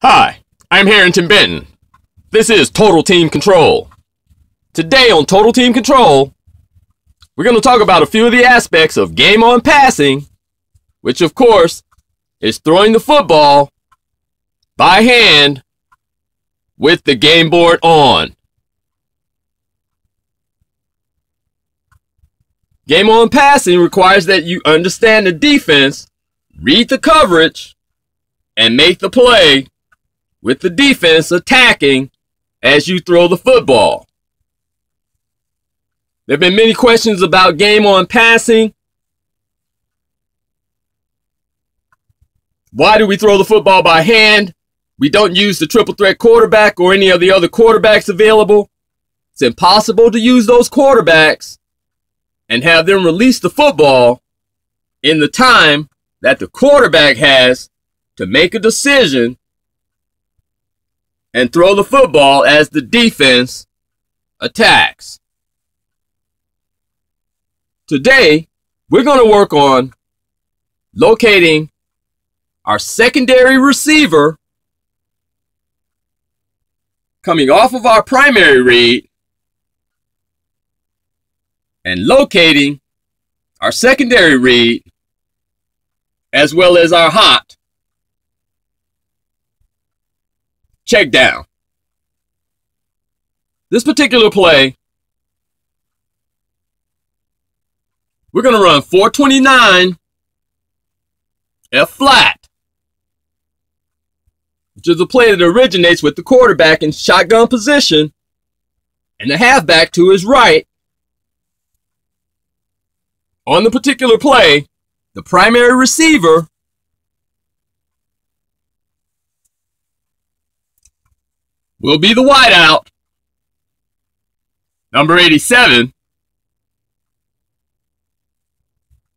Hi, I'm Harrington Benton. This is Total Team Control. Today on Total Team Control, we're going to talk about a few of the aspects of game on passing, which of course is throwing the football by hand with the game board on. Game on passing requires that you understand the defense, read the coverage, and make the play with the defense attacking as you throw the football. There have been many questions about game on passing. Why do we throw the football by hand? We don't use the triple threat quarterback or any of the other quarterbacks available. It's impossible to use those quarterbacks and have them release the football in the time that the quarterback has to make a decision and throw the football as the defense attacks. Today, we're going to work on locating our secondary receiver coming off of our primary read and locating our secondary read as well as our hot check down. This particular play, we're going to run 429 F flat, which is a play that originates with the quarterback in shotgun position and the halfback to his right. On the particular play, the primary receiver will be the wideout, number 87.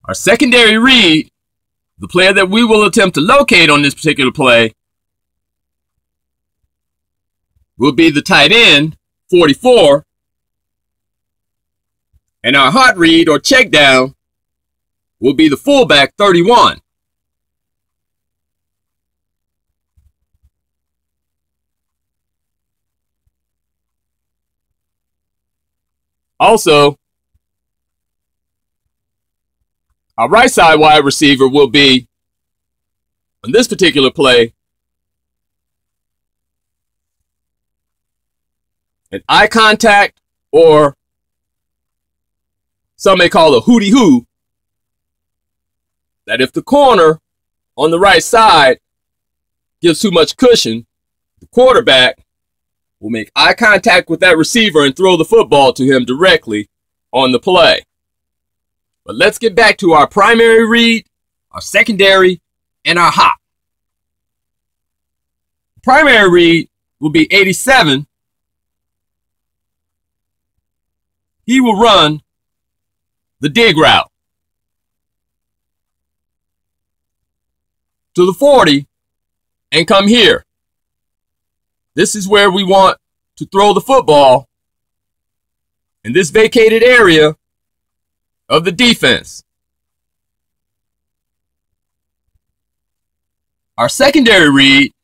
Our secondary read, the player that we will attempt to locate on this particular play, will be the tight end, 44. And our hot read or check down will be the fullback, 31. Also, our right side wide receiver will be, on this particular play, an eye contact, or some may call a hootie-hoo, that if the corner on the right side gives too much cushion, the quarterback will make eye contact with that receiver and throw the football to him directly on the play. But let's get back to our primary read, our secondary, and our hot. Primary read will be 87. He will run the dig route to the 40 and come here. This is where we want to throw the football in this vacated area of the defense. Our secondary read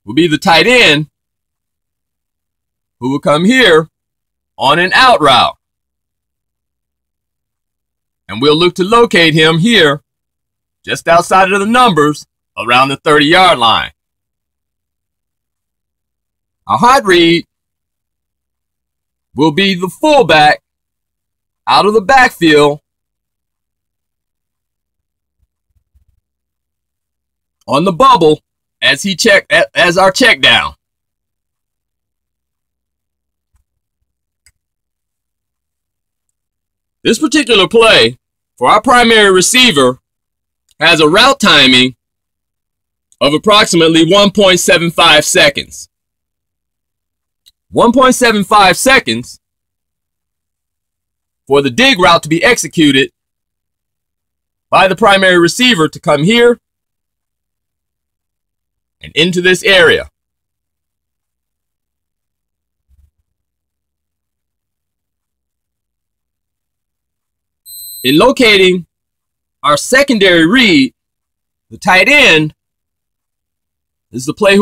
will be the tight end, who will come here on an out route. And we'll look to locate him here just outside of the numbers around the 30-yard line. Our hot read will be the fullback out of the backfield on the bubble as our check down. This particular play for our primary receiver has a route timing of approximately 1.75 seconds. 1.75 seconds for the dig route to be executed by the primary receiver to come here and into this area. In locating our secondary read, the tight end, is the player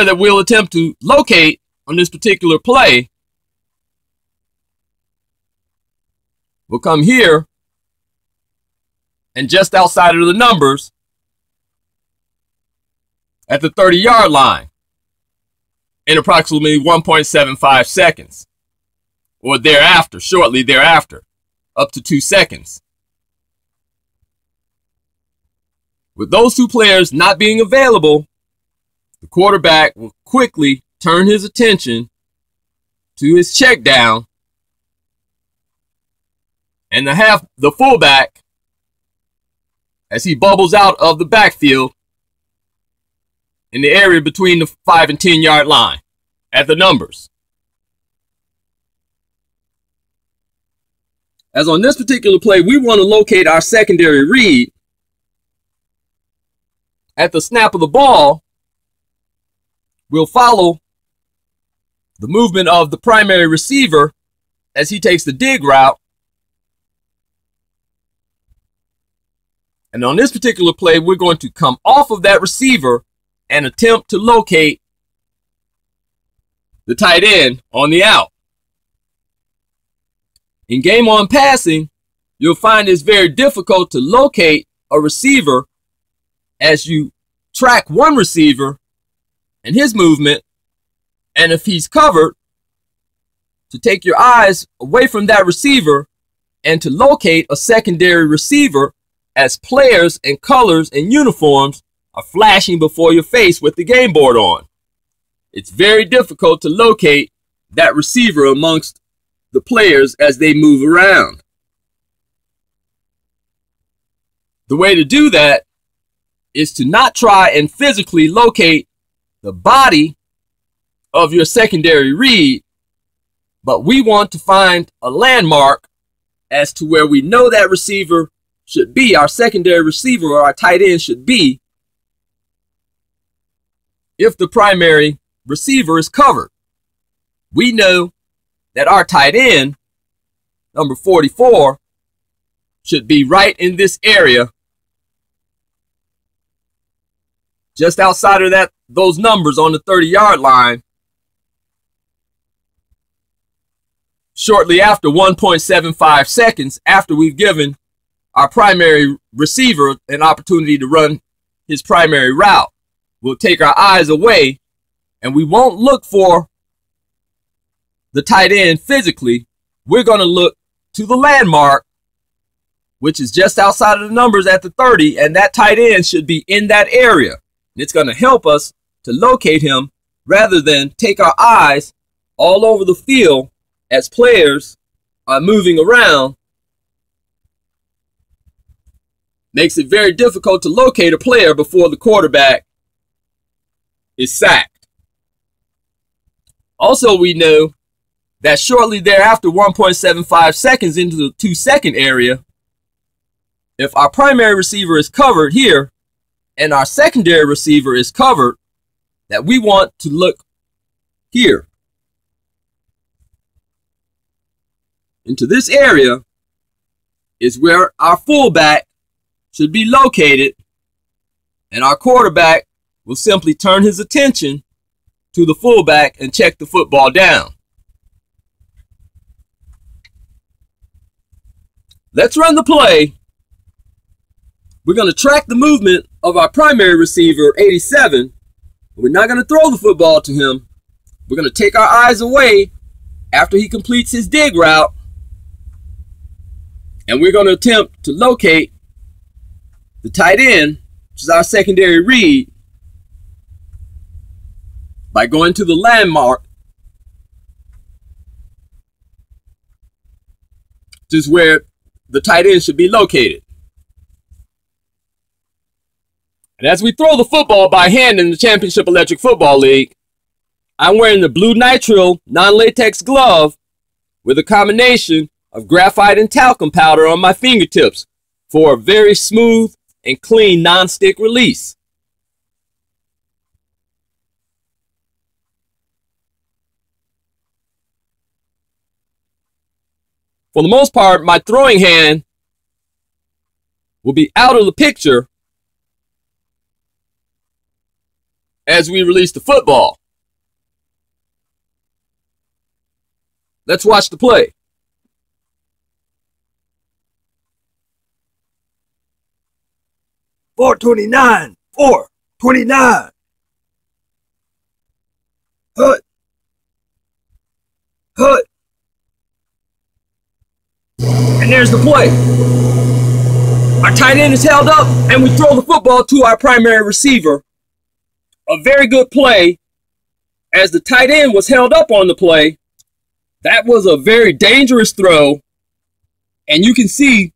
that we'll attempt to locate on this particular play. We'll come here, and just outside of the numbers, at the 30-yard line, in approximately 1.75 seconds, or thereafter, shortly thereafter, up to 2 seconds. With those two players not being available, the quarterback will quickly turn his attention to his check down, and the fullback, as he bubbles out of the backfield in the area between the 5 and 10-yard line at the numbers. As on this particular play, we want to locate our secondary read. At the snap of the ball, we'll follow the movement of the primary receiver as he takes the dig route. And on this particular play, we're going to come off of that receiver and attempt to locate the tight end on the out. In game on passing, you'll find it's very difficult to locate a receiver as you track one receiver and his movement, and if he's covered, to take your eyes away from that receiver and to locate a secondary receiver as players and colors and uniforms are flashing before your face with the game board on. It's very difficult to locate that receiver amongst the players as they move around. The way to do that is to not try and physically locate the body of your secondary read, but we want to find a landmark as to where we know that receiver should be, our secondary receiver or our tight end should be, if the primary receiver is covered. We know that our tight end, number 44, should be right in this area, just outside of those numbers on the 30-yard line, shortly after 1.75 seconds after we've given our primary receiver an opportunity to run his primary route. We'll take our eyes away, and we won't look for the tight end physically. We're going to look to the landmark, which is just outside of the numbers at the 30, and that tight end should be in that area. And it's going to help us to locate him rather than take our eyes all over the field as players are moving around. Makes it very difficult to locate a player before the quarterback is sacked. Also, we know that shortly thereafter, 1.75 seconds into the 2-second area, if our primary receiver is covered here and our secondary receiver is covered, that we want to look here into this area is where our fullback should be located, and our quarterback will simply turn his attention to the fullback and check the football down. Let's run the play. We're going to track the movement of our primary receiver, 87. We're not going to throw the football to him. We're going to take our eyes away after he completes his dig route, and we're going to attempt to locate the tight end, which is our secondary read, by going to the landmark, which is where the tight end should be located. And as we throw the football by hand in the Championship Electric Football League, I'm wearing the blue nitrile non-latex glove with a combination of graphite and talcum powder on my fingertips for a very smooth and clean non-stick release. For the most part, my throwing hand will be out of the picture as we release the football. Let's watch the play. .429, 429. Hut. Hut. And there's the play. Our tight end is held up, and we throw the football to our primary receiver. A very good play, as the tight end was held up on the play. That was a very dangerous throw, and you can see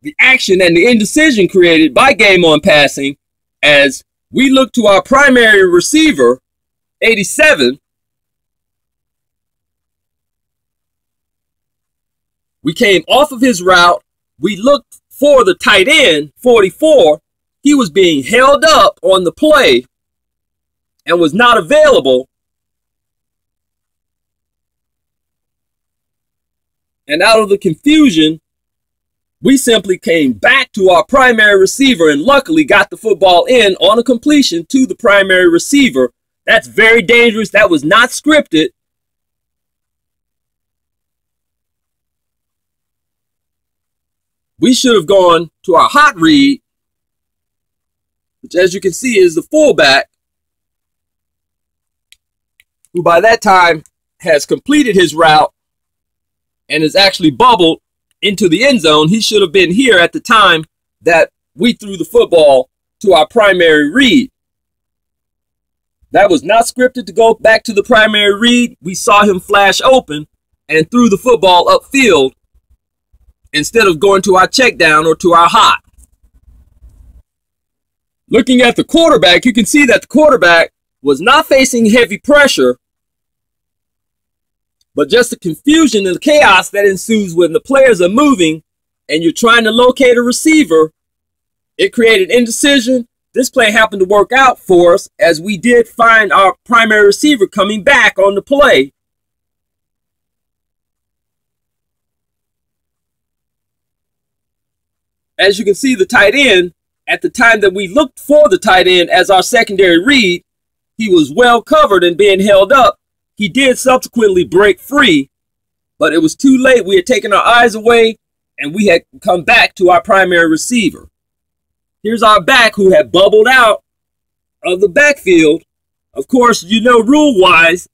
the action and the indecision created by game on passing as we look to our primary receiver, 87. We came off of his route. We looked for the tight end, 44. He was being held up on the play and was not available. And out of the confusion, we simply came back to our primary receiver and luckily got the football in on a completion to the primary receiver. That's very dangerous. That was not scripted. We should have gone to our hot read, which as you can see is the fullback, who by that time has completed his route and is actually bubbled into the end zone. He should have been here at the time that we threw the football to our primary read. That was not scripted to go back to the primary read. We saw him flash open and threw the football upfield instead of going to our check down or to our hot. Looking at the quarterback, you can see that the quarterback was not facing heavy pressure, but just the confusion and the chaos that ensues when the players are moving and you're trying to locate a receiver. It created indecision. This play happened to work out for us as we did find our primary receiver coming back on the play. As you can see, the tight end, at the time that we looked for the tight end as our secondary read, he was well covered and being held up. He did subsequently break free, but it was too late. We had taken our eyes away, and we had come back to our primary receiver. Here's our back who had bubbled out of the backfield. Of course, you know, rule-wise,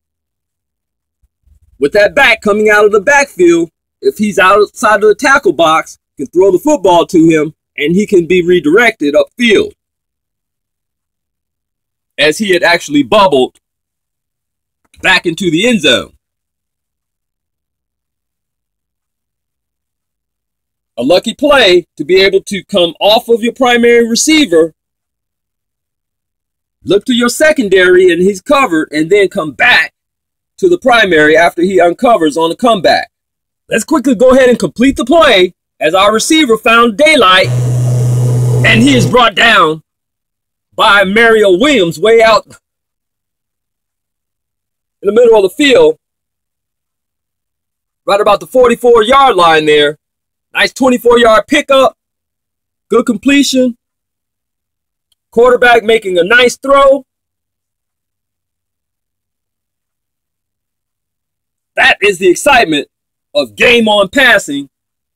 with that back coming out of the backfield, if he's outside of the tackle box, you can throw the football to him, and he can be redirected upfield, as he had actually bubbled back into the end zone. A lucky play to be able to come off of your primary receiver, look to your secondary and he's covered, and then come back to the primary after he uncovers on the comeback. Let's quickly go ahead and complete the play as our receiver found daylight, and he is brought down by Mario Williams way out in the middle of the field, right about the 44-yard line there. Nice 24-yard pickup, good completion, quarterback making a nice throw. That is the excitement of game on passing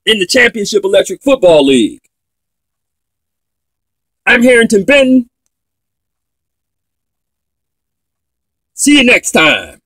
in the Championship Electric Football League. I'm Harrington Benton. See you next time.